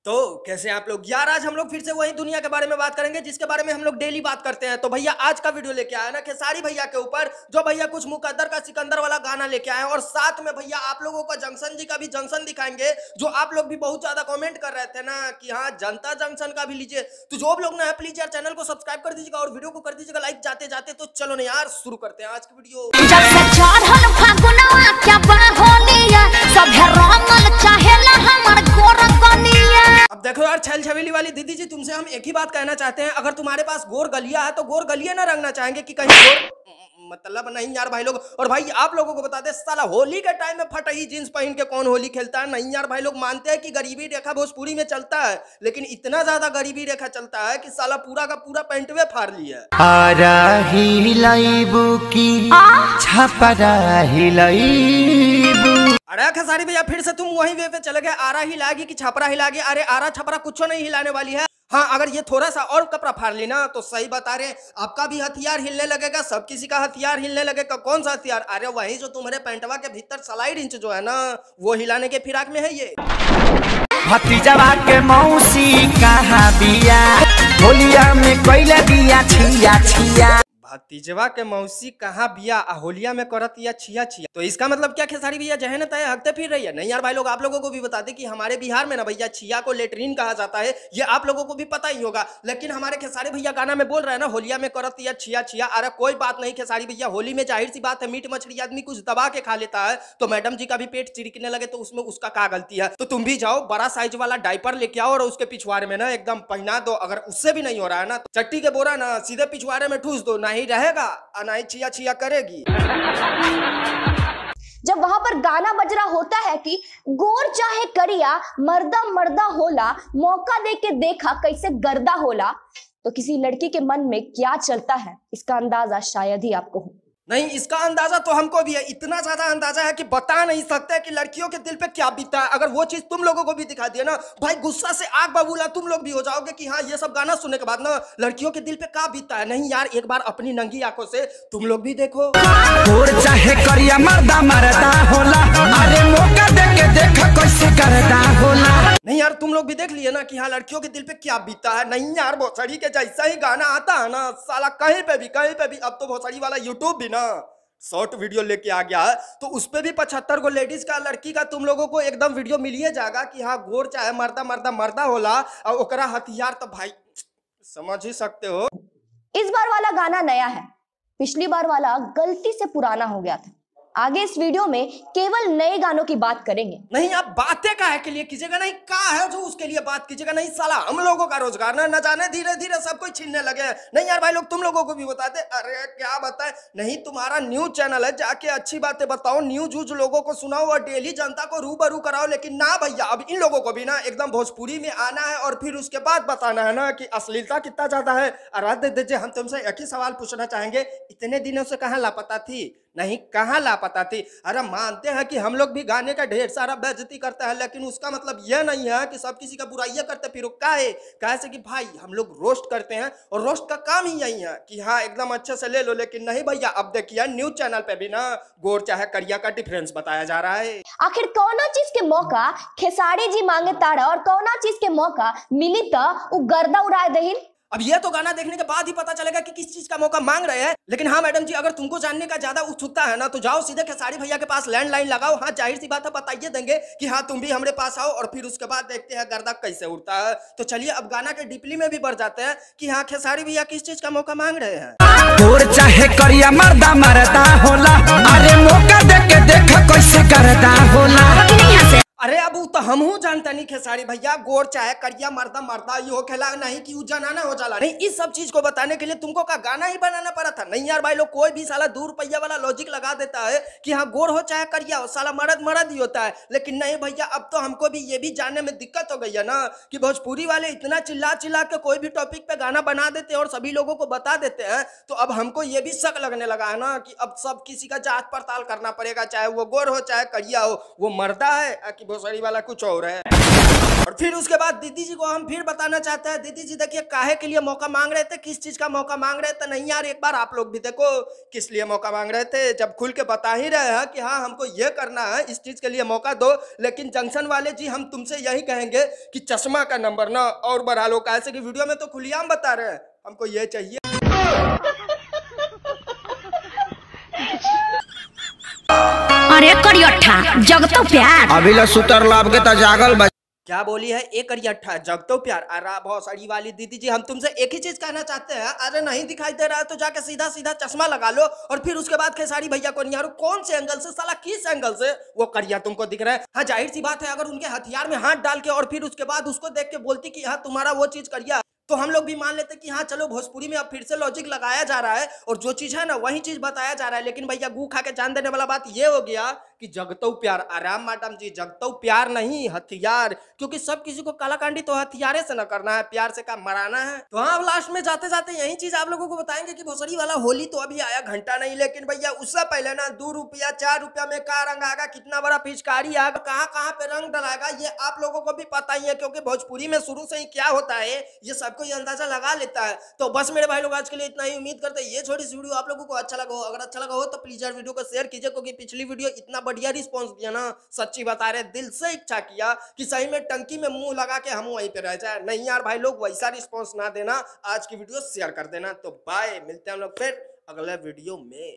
तो कैसे आप लोग यार, आज हम लोग फिर से वही दुनिया के बारे में बात करेंगे जिसके बारे में हम लोग डेली बात करते हैं। तो भैया आज का वीडियो लेके आया ना खेसारी भैया के ऊपर, जो भैया कुछ मुकद्दर का सिकंदर वाला गाना लेके आए, और साथ में भैया आप लोगों को जंक्शन जी का भी जंक्शन दिखाएंगे, जो आप लोग भी बहुत ज्यादा कमेंट कर रहे थे ना कि हाँ जनता जंक्शन का भी लीजिए। तो जो लोग ना प्लीज यार चैनल को सब्सक्राइब कर दीजिएगा और वीडियो को कर दीजिएगा लाइक जाते जाते। तो चलो ना यार शुरू करते हैं आज की वीडियो। अब देखो यार छैल छबीली वाली दीदी जी, तुमसे हम एक ही बात कहना चाहते हैं, अगर तुम्हारे पास गोर गलिया है तो गोर गलिया ना रंगना चाहेंगे कि कहीं गोर मतलब नहीं यार भाई लोग। और भाई आप लोगों को बता दे, साला होली के टाइम में फटी जींस पहन के कौन होली खेलता है? नहीं यार भाई लोग, मानते हैं कि गरीबी रेखा भोजपुरी में चलता है, लेकिन इतना ज्यादा गरीबी रेखा चलता है कि साला पूरा का पूरा पैंटवे फाड़ लिया। अरे खेसारी भैया फिर से तुम वही वे पे चले गए, आरा हिलाएगी कि छपरा हिलाएगी? अरे आरा छपरा कुछ नहीं हिलाने वाली है। हाँ अगर ये थोड़ा सा और कपड़ा फाड़ ली ना तो सही बता रहे, आपका भी हथियार हिलने लगेगा, सब किसी का हथियार हिलने लगेगा। कौन सा हथियार? अरे वही जो तुम्हारे पैंटवा के भीतर स्लाइड इंच जो है ना, वो हिलाने के फिराक में है ये। भतीजवा के मौसी कहाँ बिया, होलिया में कोइला बिया छिया छिया। भतीजवा के मौसी कहाँ बिया होलिया में करत या छिया छिया? तो इसका मतलब क्या खेसारी भैया जहन तय हकते फिर रही है? नहीं यार भाई लोग, आप लोगों को भी बता दें कि हमारे बिहार में ना भैया छिया को लेटरिन कहा जाता है, ये आप लोगों को भी पता ही होगा। लेकिन हमारे खेसारी भैया गाना में बोल रहे हैं ना होलिया में करत या छिया छिया। अरे कोई बात नहीं खेसारी भैया, होली में जाहिर सी बात है मीट मछली आदमी कुछ दबा के खा लेता है, तो मैडम जी का भी पेट चिड़कने लगे तो उसमें उसका क्या गलती है? तो तुम भी जाओ बड़ा साइज वाला डायपर लेके आओ और उसके पिछवाड़े में ना एकदम पहना दो। अगर उससे भी नहीं हो रहा है ना तो चट्टी के बोरा ना सीधे पिछवाड़े में ठूस दो, नहीं रहेगा अनाई छिया छिया करेगी। जब वहां पर गाना बज रहा होता है कि गोर चाहे करिया मर्दा मर्दा होला, मौका दे के देखा कैसे गर्दा होला, तो किसी लड़की के मन में क्या चलता है इसका अंदाजा शायद ही आपको हो। नहीं, इसका अंदाजा तो हमको भी है, इतना ज्यादा अंदाजा है कि बता नहीं सकते कि लड़कियों के दिल पे क्या बीतता है। अगर वो चीज तुम लोगों को भी दिखा दिया ना भाई, गुस्सा से आग बबूला तुम लोग भी हो जाओगे कि हाँ ये सब गाना सुनने के बाद ना लड़कियों के दिल पे क्या बीतता है। नहीं यार, एक बार अपनी नंगी आंखों से तुम लोग भी देखो। गोर चाहे करिया मर्दा मर्दा होला, अरे मौका दे के देखा कैसे गर्दा होला। नहीं यार, तुम लोग भी देख लिए ना कि हाँ लड़कियों के दिल पे क्या बीतता है। नहीं यार, भोसड़ी के जैसा ही गाना आता है ना साला कहीं पे भी। अब तो भोसड़ी वाला यूट्यूब भी ना शॉर्ट वीडियो लेके आ गया है, तो उस पे भी 75 को लेडीज का लड़की का तुम लोगों को एकदम वीडियो मिलिए जाएगा कि हाँ गोर चाहे मर्दा मर्दा मर्दा होला और ओकरा हथियार। तो भाई समझ ही सकते हो, इस बार वाला गाना नया है, पिछली बार वाला गलती से पुराना हो गया था। आगे इस वीडियो में केवल नए गानों की बात करेंगे। नहीं आप बातें काहे के लिए कीजिएगा? नहीं का है जो उसके लिए बात कीजिएगा? नहीं साला हम लोगों का रोजगार ना न जाने धीरे धीरे सब कोई छीनने लगे। नहीं यार भाई लोग, तुम लोगों को भी बताते। अरे क्या बताए, नहीं तुम्हारा न्यूज चैनल है, जाके अच्छी बातें बताओ, न्यूज उज लोगों को सुनाओ और डेली जनता को रूबरू कराओ। लेकिन ना भैया, अब इन लोगों को भी ना एकदम भोजपुरी में आना है और फिर उसके बाद बताना है ना कि अश्लीलता कितना ज्यादा है। आराध दे दीजिए, हम तुमसे एक ही सवाल पूछना चाहेंगे, इतने दिनों से कहाँ लापता थी? नहीं कहाँ लापता थी? अरे मानते हैं कि हम लोग भी गाने का ढेर सारा बेइज्जती करते हैं, लेकिन उसका मतलब यह नहीं है कि सब किसी का बुराइयां करते फिर कैसे कि भाई हम लोग रोस्ट करते हैं और रोस्ट का काम ही यही है कि हाँ एकदम अच्छे से ले लो। लेकिन नहीं भैया, अब देखिए न्यूज चैनल पे भी ना गोर चाहे करिया का डिफरेंस बताया जा रहा है। आखिर कौना चीज के मौका खेसारी जी मांगे ताड़ा और कौना चीज के मौका मिली तो उ गर्दा उड़ाए दहिन। अब ये तो गाना देखने के बाद ही पता चलेगा कि किस चीज का मौका मांग रहे हैं। लेकिन हाँ मैडम जी, अगर तुमको जानने का ज्यादा उत्सुकता है ना तो जाओ सीधे खेसारी भैया के पास लैंडलाइन लगाओ। हाँ जाहिर सी बात है बताइए देंगे कि हाँ तुम भी हमारे पास आओ, और फिर उसके बाद देखते हैं गर्दा कैसे उड़ता है। तो चलिए अब गाना के डीपली में भी बढ़ जाते हैं कि हाँ खेसारी भैया किस चीज का मौका मांग रहे हैं। गोर चाहे करिया मर्दा मर्दा होला, अरे मौका दे के देखा कैसे गर्दा होला। अरे अब तो हम हूँ जानता नहीं खेसारी भैया, गोर चाहे करिया मर्दा मर्दा यो खेला नहीं कि जनाना हो जाला। नहीं, इस सब चीज को बताने के लिए तुमको का गाना ही बनाना पड़ा था? नहीं यार भाई लोग, कोई भी साला 2 रुपया वाला लॉजिक लगा देता है कि हाँ गोर हो चाहे करिया हो, साला मर्द मर्द ही होता है। लेकिन नहीं भैया, अब तो हमको भी ये भी जानने में दिक्कत हो गई है ना कि भोजपुरी वाले इतना चिल्ला चिल्ला के कोई भी टॉपिक पे गाना बना देते हैं और सभी लोगों को बता देते हैं। तो अब हमको ये भी शक लगने लगा है ना कि अब सब किसी का जांच पड़ताल करना पड़ेगा, चाहे वो गोर हो चाहे करिया हो, वो मर्दा है कि भोसड़ी वाला कुछ और है। और फिर उसके बाद दीदी जी को हम फिर बताना चाहते हैं, दीदी जी देखिए काहे के लिए मौका मांग रहे थे, किस चीज का मौका मांग रहे थे। नहीं यार, एक बार आप लोग भी देखो किस लिए मौका मांग रहे थे, जब खुल के बता ही रहे हैं कि हाँ हमको ये करना है, इस चीज के लिए मौका दो। लेकिन जंक्शन वाले जी हम तुमसे यही कहेंगे कि चश्मा का नंबर ना और बढ़ा लो, कैसे कि वीडियो में तो खुलेआम बता रहे हैं हमको ये चाहिए। अरे करियठा जगतो प्यार अभी ला सुतर लाभ के त जागल बा। क्या बोली है एक करियठा जगतो प्यार। अरे भौसड़ी वाली दीदी जी हम तुमसे एक ही चीज कहना चाहते हैं, अरे नहीं दिखाई दे रहा है तो जाके सीधा सीधा चश्मा लगा लो। और फिर उसके बाद खेसारी भैया को निहारो, कौन से एंगल से साला, किस एंगल से वो करिया तुमको दिख रहा है। हाँ जाहिर सी बात है, अगर उनके हथियार में हाथ डाल के और फिर उसके बाद उसको देख के बोलती कि हाँ तुम्हारा वो चीज करिया, तो हम लोग भी मान लेते कि हाँ चलो भोजपुरी में अब फिर से लॉजिक लगाया जा रहा है और जो चीज है ना वही चीज बताया जा रहा है। लेकिन भैया गू खा के जान देने वाला बात ये हो गया कि जगतो प्यार। आराम मैडम जी, जगतो प्यार नहीं हथियार, क्योंकि सब किसी को कालाकांडी तो हथियारे से न करना है, प्यार से काम मराना है। तो हाँ लास्ट में जाते जाते यही चीज आप लोगों को बताएंगे कि भोसड़ी वाला होली तो अभी आया घंटा नहीं, लेकिन भैया उससे पहले ना 2 रुपया 4 रुपया में का रंग आएगा, कितना बड़ा पिचकारी आएगा, कहाँ कहाँ पे रंग डलाएगा, ये आप लोगों को भी पता ही है। क्योंकि भोजपुरी में शुरू से ही क्या होता है ये सबको ये अंदाजा लगा लेता है। तो बस मेरे भाई लोग आज के लिए इतना ही, उम्मीद करते हैं ये छोटी सी वीडियो आप लोगों को अच्छा लगा हो। अगर अच्छा लगा हो तो प्लीज यार वीडियो को शेयर कीजिए, क्योंकि पिछली वीडियो इतना बढ़िया रिस्पॉन्स दिया ना, सच्ची बता रहे दिल से इच्छा किया कि सही में टंकी में मुंह लगा के हम वहीं पे रह जाए। नहीं यार भाई लोग वैसा रिस्पॉन्स ना देना, आज की वीडियो शेयर कर देना। तो बाय, मिलते हैं हम लोग फिर अगले वीडियो में।